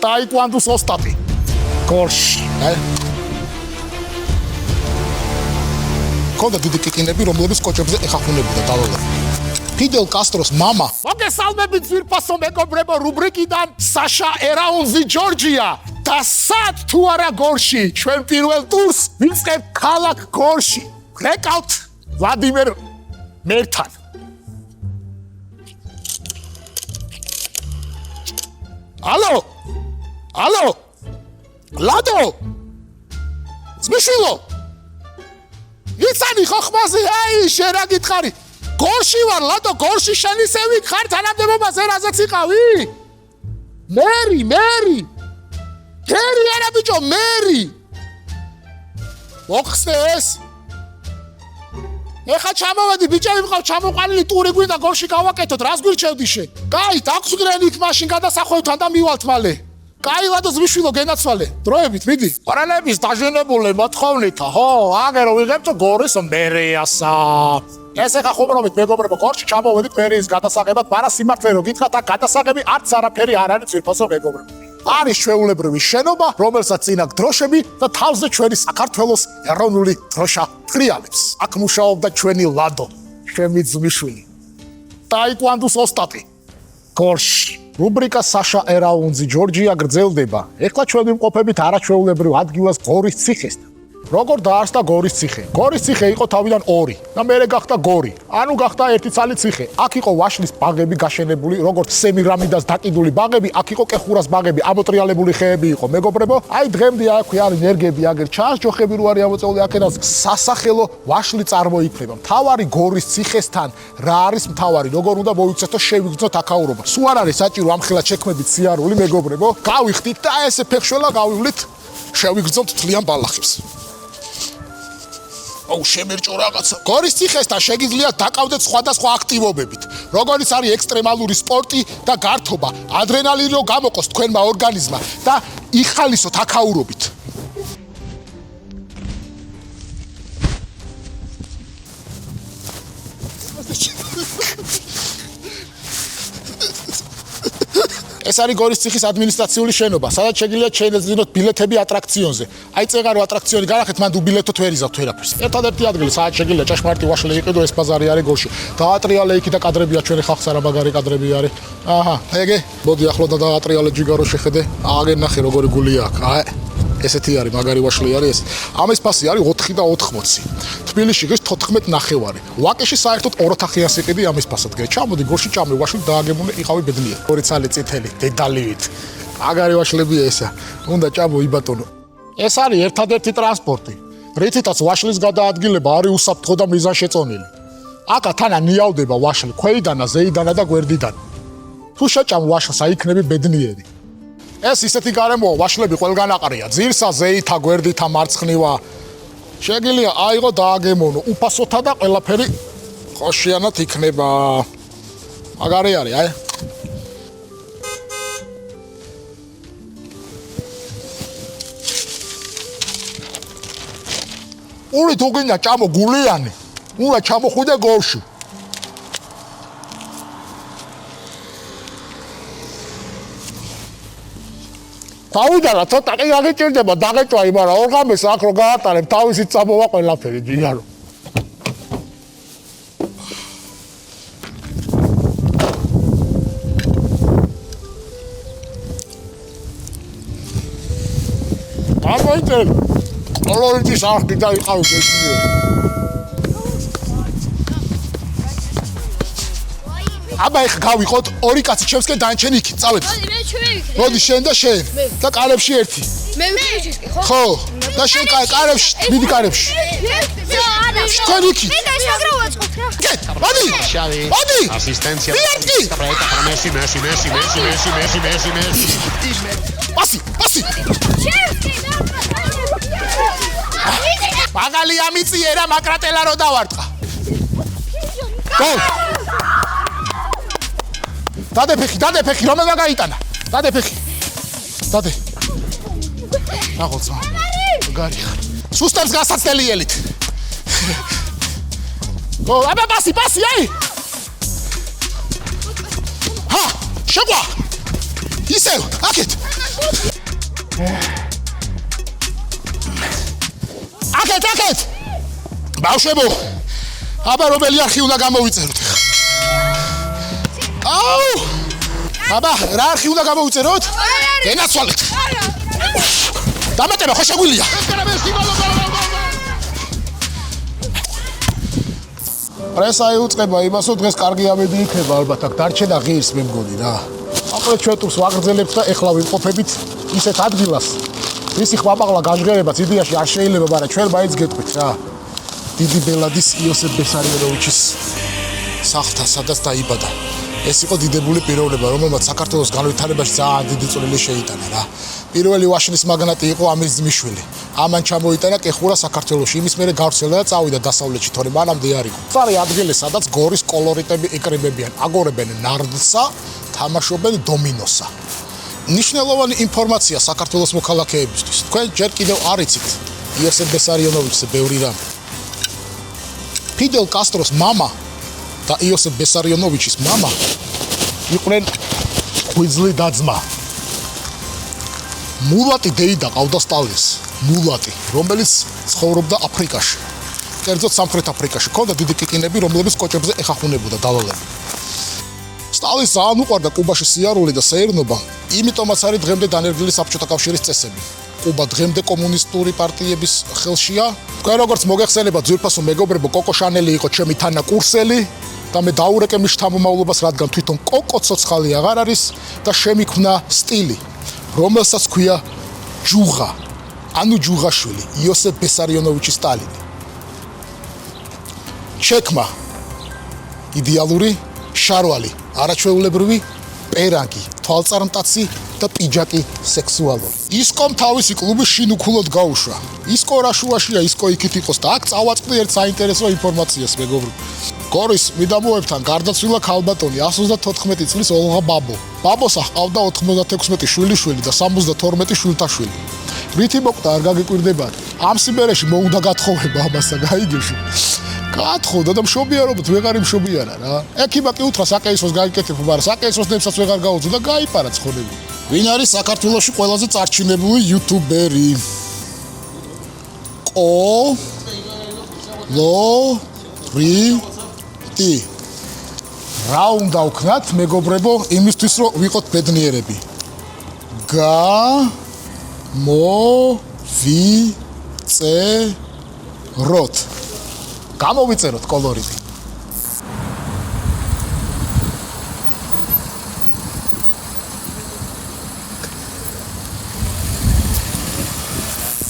ტაიკვანდოს ოსტატი. გორში. კონდა დიდი კიკინები, რომლებიც კოჭებზე ეხახუნებოდა დავალება. ფიდელ კასტროს მამა. მოგესალმებით ძვირფასო მეგობრებო რუბრიკიდან საშა ერაუნზი ჯორჯია. და სად თუ არა გორში, ჩვენ პირველ ტურს ვიწყებთ ქალაქ გორში. ვლეკავთ ვლადიმერ მერთან. ალო? ალო? ლადო? ძმისვილო? იცანი ხოხმაზე, აი, შენ რა გითხარი? გორში ვარ, ლადო, გორში შენ ისე ვიქარ თანამდებობაზე რაზეც იყავი? მერი. მერი არა ბიჭო, მერი. მოხსნეს? ეხა ჩამოვედი, ბიჭები მყავ, ჩამოყვანილი ტური გვინდა გორში გავაკეთოთ, რას გვირჩევდი შენ? კაი, დაგვსგრენით მაშინ გადასახვევთან და მივალთ მალე. კაი, ლადო ზმისვილო, გენაცვალე. დროებით, მიდი. ყრალების დაჟინებული მოთხოვნითა, ხო, აგერო ვიღებთ გორის მერიასა. ეს ეხა ხუმრობით მეგობრებო, გორში ჩამოვედით მერიის გადასაღებად, მაგრამ სიმართლე რო გითხრათ, აქ გადასაღები არც არაფერი არ არის ძვირფასო მეგობრებო. არის ჩვეულებრივი შენობა, რომელსაც წინ აქვს დროშები და თავზე ჩვენი საქართველოს ეროვნული დროშა ტრიალებს. აქ მუშაობდა ჩვენი ლადო, ჩემი ძმისშვილი. ტაიკვანდოს ოსტატი. გორში. რუბრიკა საშა ერაუნზი ჯორჯია გრძელდება. ეხლა ჩვენ ვიმყოფებით არაჩვეულებრივ ადგილას გორის ციხესთან. როგორ დაარსდა გორის ციხე? გორის ციხე იყო თავიდან 2 და მერე გახდა გორი. ანუ გახდა ერთი ცალი ციხე. აქ იყო ვაშლის ბაღები გაშენებული, როგორც სემირამიდას დაკიდული ბაღები, აქ იყო კეხურას ბაღები, ამოტრიალებული ხეები იყო. მეგობრებო, აი დღემდე აქვე არის ენერგები, აგერ ჩანს ჯოხები რო არის ამოწეული აქედან სასახელო ვაშლი წარმოიქმნება. მთავარი გორის ციხესთან რა არის მთავარი? როგორ უნდა მოვიქცეთ და შევიგრძნოთ აქაურობა. სულ არ არის საჭირო ამხელა შექმნებით სიარული, მეგობრებო. გავიხდით და ესე ფეხშველა გავივლით, შევიგრძნოთ თლიან ბალახებს. აუ შემერჭო რაღაცა. გორის ციხესთან შეგიძლიათ დაკავდეთ სხვადასხვა აქტივობებით, როგორიც არის ექსტრემალური სპორტი და გართობა, ადრენალინი რო გამოყოს თქვენმა ორგანიზმმა და იხალისოთ აქაურობით. ეს არის გორის ციხის ადმინისტრაციული შენობა, სადაც შეგიძლიათ შეინახოთ ბილეთები ატრაქციონზე. აი წეღარო ატრაქციონი გარახეთ, მან დუბილეთოთ ვერ იზავთ ვერაფერს. ერთადერთი ადგილი, სადაც შეგიძლიათ ჭაშმარიტი ვაშლი იყიდო, ეს ბაზარი არის გორში. დაატრიალე იქი და კადრებია ჩვენი ხალხს არა მაგარი კადრები არის. აჰა, ეგე, მოდი ახლა დაატრიალე ჯიგარო შეხედე. აგერ ნახე როგორი გულია აქ. აი ესეთი არის მაგარი ვაშლი არის ეს. ამის ფასი არის 4 და 80. თბილისში გეს 14.9. ვაკეში საერთოდ 2 ოთახიან სიყიდი ამის ფასად გე. ჩამოდი გორში ჭამე ვაშლი დააგებული იყავი ბედნია. ორი ცალი წითელი დედალივით. მაგარი ვაშლებია ესა. უნდა ჭამო იბატონო. ეს არის ერთადერთი ტრანსპორტი, რითიც ვაშლის გადაადგილება არის უსაფრთხო და მიზანშეწონილი. აკა თანა ნიავდება ვაშლი ქვეიდანა, ზეიდანა და გვერდიდან. თუ შეჭამ ვაშლს აიქნები ბედნიერი. ეს ისეთი გარემოა, ვაშლები ყველგან აყრია, ძირსა, ზეითა, გვერდითა, მარცხნივა. შეგიძლია აიღო დააგემონო, უფასოთა და ყველაფერი ხოშიანად იქნება. მაგარი არის, აი. ორი თოგინა ჭამო გულიანი, უნდა ჩამოხვიდე გორში. თავიდანა ცოტა კი გაგიჭირდება დაგეჭვაი, მაგრამ ორღამეს აქ რო გაატარებ, თავისით წამოვა ყველაფერი, ჯიგარო. გამოიწერ. ოლოიდის არხი და იყავით ესმიე. აბა ეხა გავიყოთ, 2 კაცი ჩემსკენ დაანჩენ იქით, წავედი. მე შევიქრე. მოდი შენ და შენ და კარებში ერთი. მე ვიქრე, ხო? ხო. და შენ კარებში, მიდი კარებში. არა. შენ იქით. მე გასაგროვაწყოთ რა. კეთ, მოდი. მოდი. Asistencia. Merci. Pasi. მაგალი ამიწიერა მაკრატელა რო დავარტყა. გო. დადე ფეხი, რომელმა გაიტანა? დადე ფეხი. დადე. აღოცა. გარი. სუსტებს გასაცდელიელით. გო, აბა პასი, აი. ჰა, შეგვა. ისევ, აქეთ. ბავშვებო, აბა რომელი არხი უნდა გამოვიწეროთ? აუ! აბა, რა არხი უნდა გამოვიწეროთ? გენაცვალეთ. დამატება ხო შეგვიძლია? პრესა იუწყება იმას, რომ დღეს კარგი ამედი იქნება ალბათ, აქ დარჩენა ღირს მე მგონი რა. აყოლეთ ჩვენთურს ვაგრძელებთ და ეხლა ვიმყოფებით ისეთ ადგილას. ისი ხვამაღლა გაჟღერებაც იდეაში არ შეიძლება, მაგრამ ჩვენ მაინც გეტყვით რა. დიდი ბელადის იოსებ ბესარიონოვიჩის სახლთან, სადაც დაიბადა. ეს იყო დიდებული პიროვნება, რომელმაც საქართველოს განვითარებაში ძალიან დიდი წვლილი შეიტანა რა. პირველი ვაშინის მაგნატი იყო ამის ძმისშვილი. ამან ჩამოიტანა კეხურა საქართველოში. იმის მერე გავრცელდა და წავიდა დასავლეთში, თორემ მანამდე არ იყო. წარი ადგილი, სადაც გორის კოლორიტები იკრიბებიან, აგორებენ ნარდსა, თამაშობენ დომინოსა. ნიშნულოვანი ინფორმაცია საქართველოს მოქალაქეებისთვის. თქვენ ჯერ კიდევ არ იცით იოსებ ბესარიონოვიჩზე ბევრი რამ. ფიდელ კასტროს მამა და იოსებ ბესარიონოვიჩის მამა იყვნენ ღვიძლი და-ძმა. მულატი დეიდა ყავდა სტალინს, მულატი, რომელიც ცხოვრობდა აფრიკაში. კერძოდ სამხრეთ აფრიკაში. ჰქონდა დიდი კიკინები, რომლებიც კოჭებზე ეხახუნებოდა დავალები. სტალინს ძალიან უყვარდა კუბაში სიარული და სეირნობა, იმიტომაც არის დღემდე დანერგილი საბჭოთა კავშირის წესები. კუბა დღემდე კომუნისტური პარტიების ხელშია. თქვენ როგორც მოგეხსენებათ, ძვირფასო მეგობრებო, კოკო შანელი იყო ჩემი თანაკურსელი და მე დაურეკე მის შთამომავლობას, რადგან თვითონ კოკო ცოცხალი აღარ არის და შემიქმნა სტილი, რომელსაც ქვია ჯუღა, ანუ ჯუღაშვილი, იოსებ ბესარიონოვიჩის სტალინი. ჩექმა იდეალური შარვალი, არაჩვეულებრივი პერანგი, თვალწარმტაცი და პიჯაკი სექსუალური. ისკომ თავისი კლუბი შინუქულად გაუშვა. ისკო რაშუაშია, ისკო იქით იყოს და აქ წავაწყდი ერთ საინტერესო ინფორმაციას მეგობრებო. გორის მიდამოებთან გარდაცვლილა ქალბატონი 134 წლის ოლღა ბაბო. ბაბოსა ჰყავდა 96 შვილიშვილი და 72 შვილთაშვილი. რითი მოკვდა არ გაგიკვირდებათ? ამ სიმერეში მოუდა გათხოვება ამასა გაიგებში. გაათხოვდა და მშობიარობით ვეღარ იმშობიარა რა. ექიმა კი უთხრა საკეისროს გაიკეთებ, მაგრამ საკეისროს ნებსაც ვეღარ გაუძლო და გაიპარა ცხონები. ვინ არის საქართველოში ყველაზე წარჩინებული იუთუბერი? კოლორიტი. რა უნდა ვქნათ მეგობრებო იმისთვის რომ ვიყოთ ბედნიერები? გამოვიწეროთ. გამოვიწეროთ კოლორიტი.